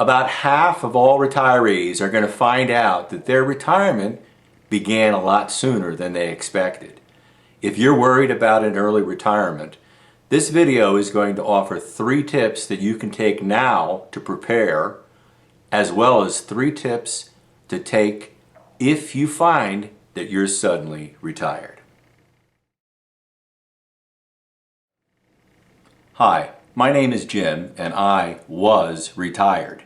About half of all retirees are going to find out that their retirement began a lot sooner than they expected. If you're worried about an early retirement, this video is going to offer 3 tips that you can take now to prepare, as well as 3 tips to take if you find that you're suddenly retired. Hi, my name is Jim and I was retired.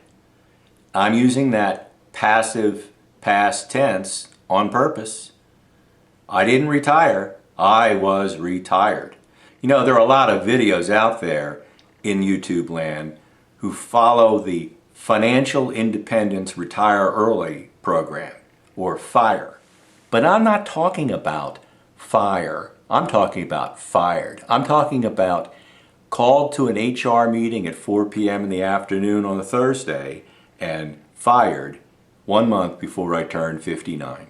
I'm using that passive past tense on purpose. I didn't retire, I was retired. You know, there are a lot of videos out there in YouTube land who follow the Financial Independence Retire Early program, or FIRE. But I'm not talking about FIRE. I'm talking about fired. I'm talking about called to an HR meeting at 4 p.m. in the afternoon on a Thursday and fired 1 month before I turned 59.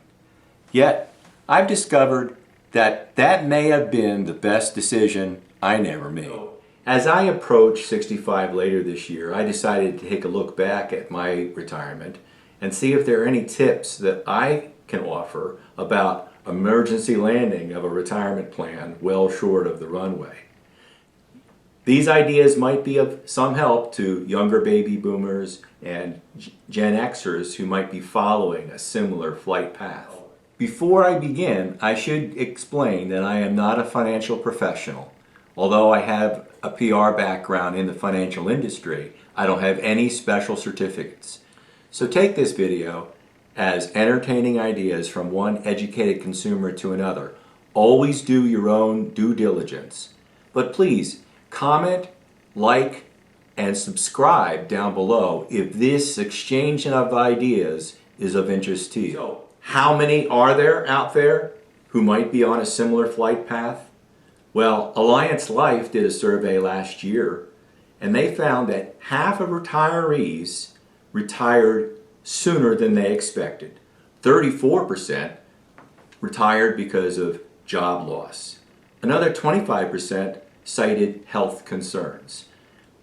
Yet, I've discovered that that may have been the best decision I never made. As I approach 65 later this year, I decided to take a look back at my retirement and see if there are any tips that I can offer about emergency landing of a retirement plan well short of the runway. These ideas might be of some help to younger baby boomers and Gen Xers who might be following a similar flight path. Before I begin, I should explain that I am not a financial professional. Although I have a PR background in the financial industry, I don't have any special certificates. So take this video as entertaining ideas from one educated consumer to another. Always do your own due diligence. But please, comment, like, and subscribe down below if this exchange of ideas is of interest to you. So, how many are there out there who might be on a similar flight path? Well, Alliance Life did a survey last year, and they found that half of retirees retired sooner than they expected. 34% retired because of job loss. Another 25% cited health concerns.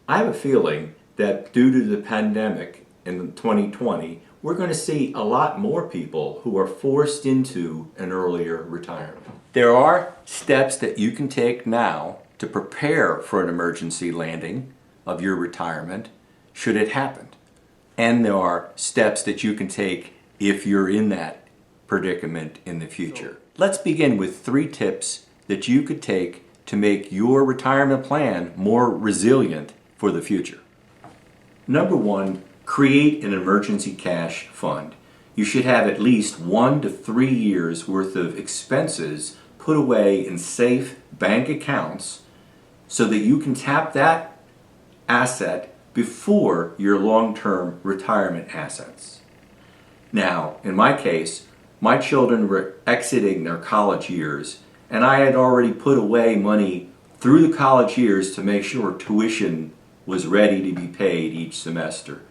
I have a feeling that due to the pandemic in 2020, we're going to see a lot more people who are forced into an earlier retirement. There are steps that you can take now to prepare for an emergency landing of your retirement should it happen. And there are steps that you can take if you're in that predicament in the future. Let's begin with 3 tips that you could take to make your retirement plan more resilient for the future. Number 1, create an emergency cash fund. You should have at least 1 to 3 years worth of expenses put away in safe bank accounts so that you can tap that asset before your long-term retirement assets. Now, in my case, my children were exiting their college years, and I had already put away money through the college years to make sure tuition was ready to be paid each semester.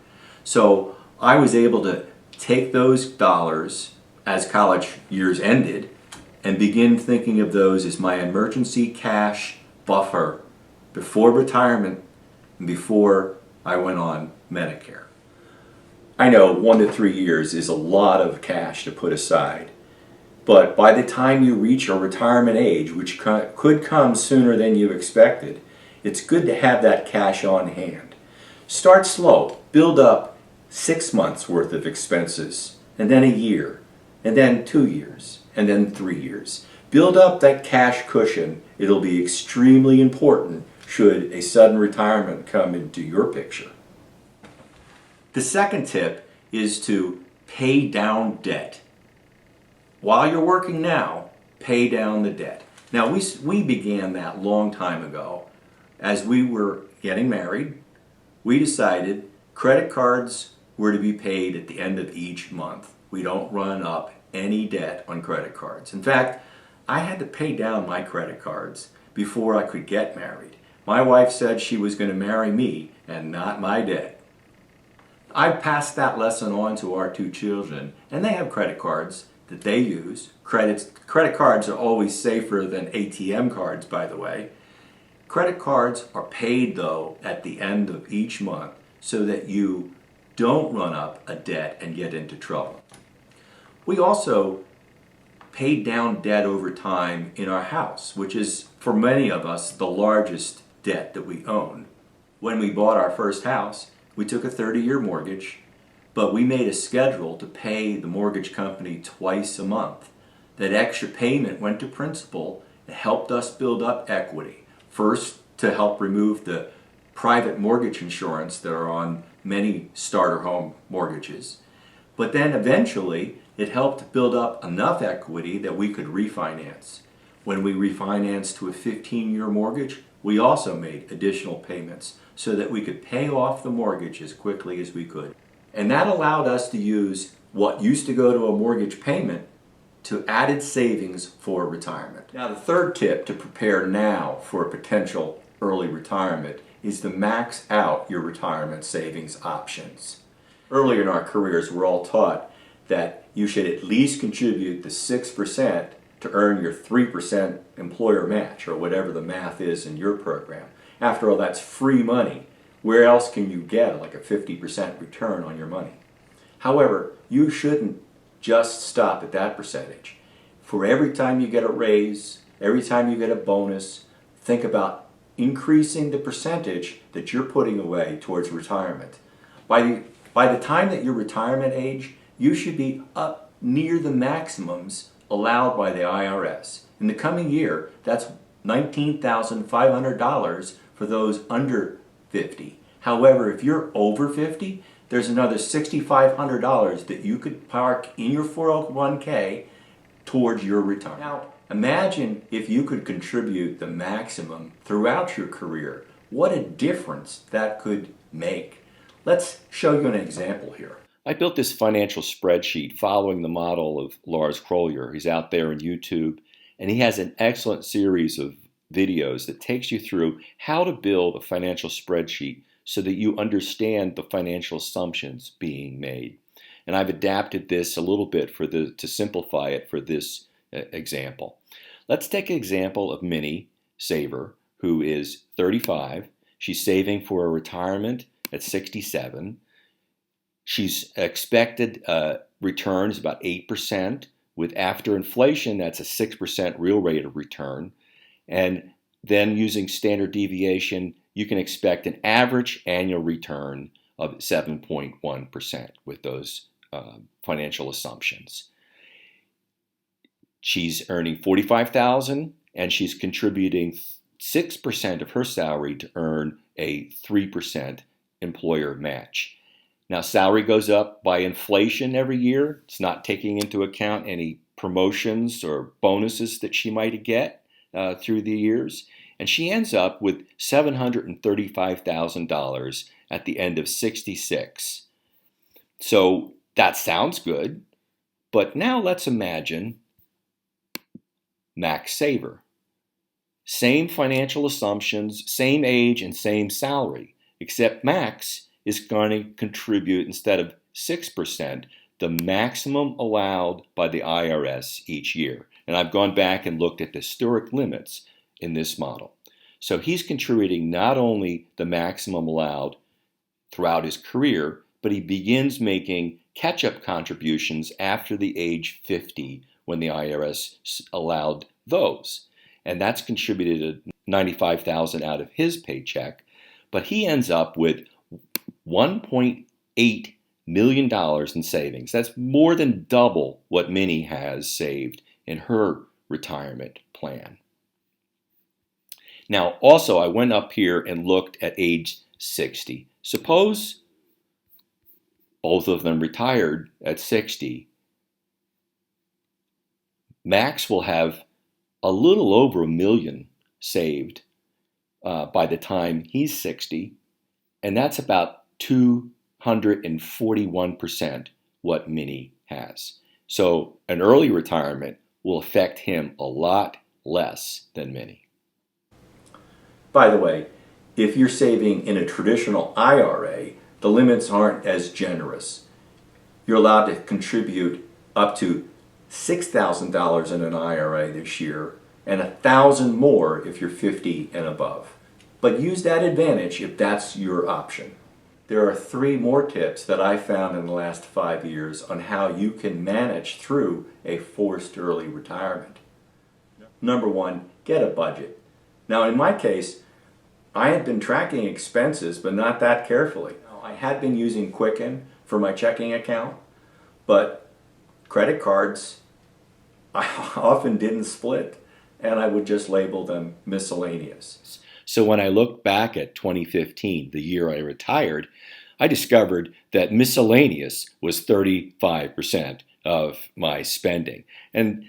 So I was able to take those dollars as college years ended and begin thinking of those as my emergency cash buffer before retirement and before I went on Medicare. I know 1 to 3 years is a lot of cash to put aside. But by the time you reach your retirement age, which could come sooner than you expected, it's good to have that cash on hand. Start slow. Build up 6 months worth of expenses, and then a year, and then 2 years, and then 3 years. Build up that cash cushion. It'll be extremely important should a sudden retirement come into your picture. The second tip is to pay down debt. While you're working now, pay down the debt. Now, we began that long time ago. As we were getting married, we decided credit cards were to be paid at the end of each month. We don't run up any debt on credit cards. In fact, I had to pay down my credit cards before I could get married. My wife said she was going to marry me and not my debt. I passed that lesson on to our 2 children, and they have credit cards that they use. Credit cards are always safer than ATM cards, by the way. Credit cards are paid, though, at the end of each month so that you don't run up a debt and get into trouble. We also paid down debt over time in our house, which is, for many of us, the largest debt that we own. When we bought our first house, we took a 30-year mortgage, but we made a schedule to pay the mortgage company twice a month. That extra payment went to principal and helped us build up equity. First, to help remove the private mortgage insurance that are on many starter home mortgages. But then eventually, it helped build up enough equity that we could refinance. When we refinanced to a 15-year mortgage, we also made additional payments so that we could pay off the mortgage as quickly as we could. And that allowed us to use what used to go to a mortgage payment to added savings for retirement. Now, the third tip to prepare now for a potential early retirement is to max out your retirement savings options. Earlier in our careers, we're all taught that you should at least contribute the 6% to earn your 3% employer match, or whatever the math is in your program. After all, that's free money. Where else can you get like a 50% return on your money? However, you shouldn't just stop at that percentage. For every time you get a raise, every time you get a bonus, think about increasing the percentage that you're putting away towards retirement. By the time that your retirement age, you should be up near the maximums allowed by the IRS. In the coming year, that's $19,500 for those under 50. However, if you're over 50, there's another $6,500 that you could park in your 401k towards your retirement. Now, imagine if you could contribute the maximum throughout your career. What a difference that could make. Let's show you an example here. I built this financial spreadsheet following the model of Lars Krolier. He's out there on YouTube, and he has an excellent series of videos that takes you through how to build a financial spreadsheet so that you understand the financial assumptions being made. And I've adapted this a little bit to simplify it for this example. Let's take an example of Minnie Saver, who is 35. She's saving for a retirement at 67. She's expected returns about 8%. With after inflation, that's a 6% real rate of return. And then using standard deviation, you can expect an average annual return of 7.1% with those financial assumptions. She's earning $45,000 and she's contributing 6% of her salary to earn a 3% employer match. Now, salary goes up by inflation every year. It's not taking into account any promotions or bonuses that she might get through the years. And she ends up with $735,000 at the end of 66. So that sounds good. But now let's imagine Max Saver. Same financial assumptions, same age, and same salary, except Max is going to contribute, instead of 6%, the maximum allowed by the IRS each year. And I've gone back and looked at the historic limits in this model. So he's contributing not only the maximum allowed throughout his career, but he begins making catch-up contributions after the age 50 when the IRS allowed those. And that's contributed $95,000 out of his paycheck, but he ends up with $1.8 million in savings. That's more than double what Minnie has saved in her retirement plan. Now, also, I went up here and looked at age 60. Suppose both of them retired at 60. Max will have a little over $1 million saved by the time he's 60, and that's about 241% what Minnie has. So an early retirement will affect him a lot less than Minnie. By the way, if you're saving in a traditional IRA, the limits aren't as generous. You're allowed to contribute up to $6,000 in an IRA this year and $1,000 more if you're 50 and above. But use that advantage if that's your option. there are 3 more tips that I found in the last 5 years on how you can manage through a forced early retirement. Number 1, get a budget. Now in my case, I had been tracking expenses, but not that carefully. I had been using Quicken for my checking account, but credit cards, I often didn't split, and I would just label them miscellaneous. So when I look back at 2015, the year I retired, I discovered that miscellaneous was 35% of my spending. And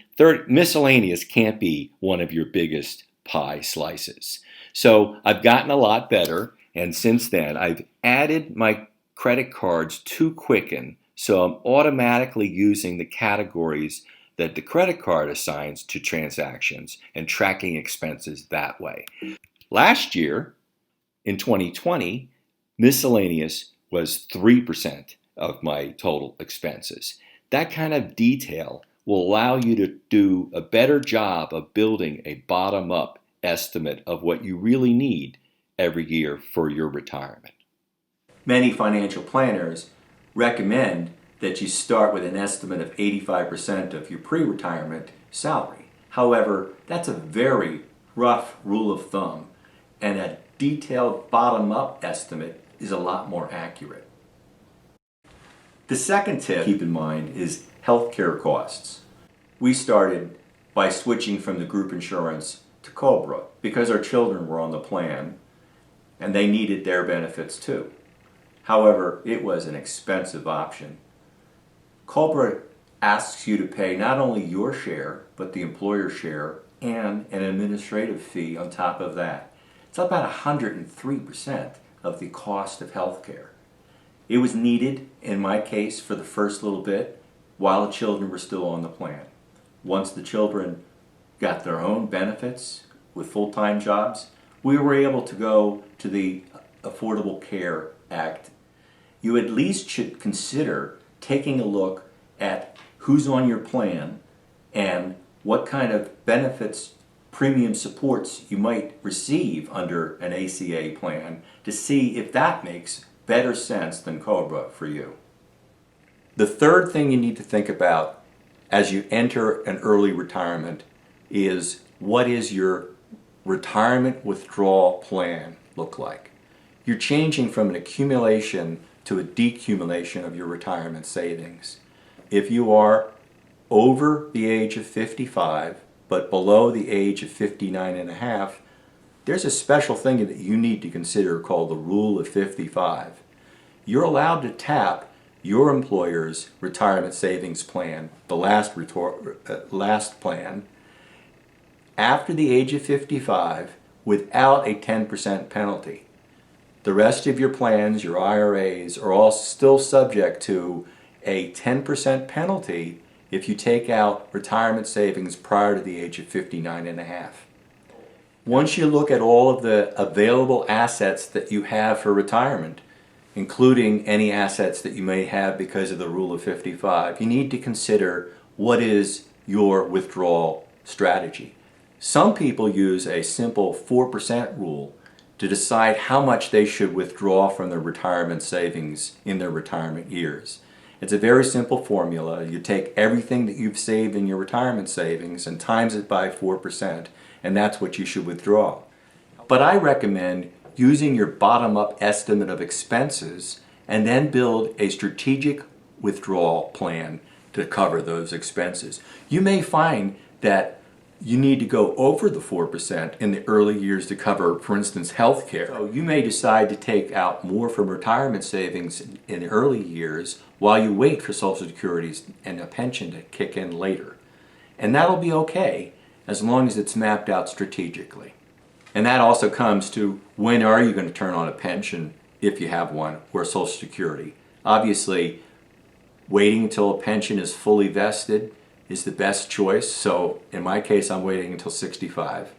miscellaneous can't be one of your biggest pie slices. So I've gotten a lot better, and since then I've added my credit cards to Quicken, so I'm automatically using the categories that the credit card assigns to transactions and tracking expenses that way. Last year, in 2020, miscellaneous was 3% of my total expenses. That kind of detail will allow you to do a better job of building a bottom-up estimate of what you really need every year for your retirement. Many financial planners recommend that you start with an estimate of 85% of your pre-retirement salary. However, that's a very rough rule of thumb, and a detailed bottom-up estimate is a lot more accurate. The second tip to keep in mind is healthcare costs. We started by switching from the group insurance to COBRA because our children were on the plan and they needed their benefits too. However, it was an expensive option. COBRA asks you to pay not only your share, but the employer's share and an administrative fee on top of that. It's about 103% of the cost of healthcare. It was needed, in my case, for the first little bit while the children were still on the plan. Once the children got their own benefits with full-time jobs, we were able to go to the Affordable Care Act. You at least should consider taking a look at who's on your plan and what kind of benefits, premium supports you might receive under an ACA plan to see if that makes better sense than COBRA for you. The third thing you need to think about as you enter an early retirement is, what is your retirement withdrawal plan look like? You're changing from an accumulation to a decumulation of your retirement savings. If you are over the age of 55 but below the age of 59 and a half, there's a special thing that you need to consider called the Rule of 55. You're allowed to tap your employer's retirement savings plan, the last plan, after the age of 55 without a 10% penalty. The rest of your plans, your IRAs, are all still subject to a 10% penalty if you take out retirement savings prior to the age of 59 and a half. Once you look at all of the available assets that you have for retirement, including any assets that you may have because of the Rule of 55, you need to consider what is your withdrawal strategy. Some people use a simple 4% rule to decide how much they should withdraw from their retirement savings in their retirement years. It's a very simple formula. You take everything that you've saved in your retirement savings and times it by 4%, and that's what you should withdraw. But I recommend using your bottom-up estimate of expenses and then build a strategic withdrawal plan to cover those expenses. You may find that you need to go over the 4% in the early years to cover, for instance, health care. So you may decide to take out more from retirement savings in the early years while you wait for Social Security and a pension to kick in later. And that'll be okay as long as it's mapped out strategically. And that also comes to, when are you going to turn on a pension if you have one, or Social Security? Obviously, waiting until a pension is fully vested is the best choice. So in my case, I'm waiting until 65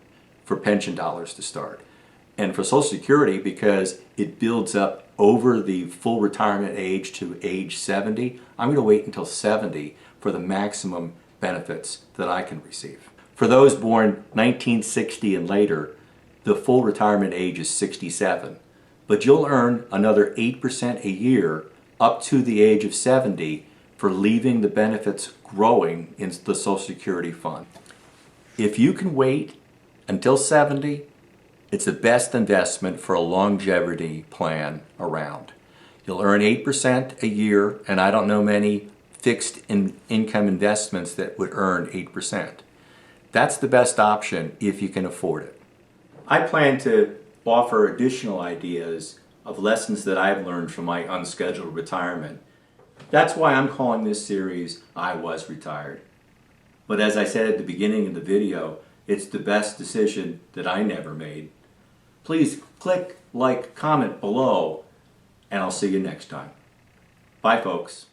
for pension dollars to start. And for Social Security, because it builds up over the full retirement age to age 70, I'm going to wait until 70 for the maximum benefits that I can receive. For those born 1960 and later, the full retirement age is 67. but you'll earn another 8% a year up to the age of 70 for leaving the benefits growing in the Social Security fund. If you can wait until 70, it's the best investment for a longevity plan around. You'll earn 8% a year, and I don't know many fixed income investments that would earn 8%. That's the best option if you can afford it. I plan to offer additional ideas of lessons that I've learned from my unscheduled retirement. That's why I'm calling this series I Was Retired. But as I said at the beginning of the video, it's the best decision that I never made. Please click, like, comment below, and I'll see you next time. Bye, folks.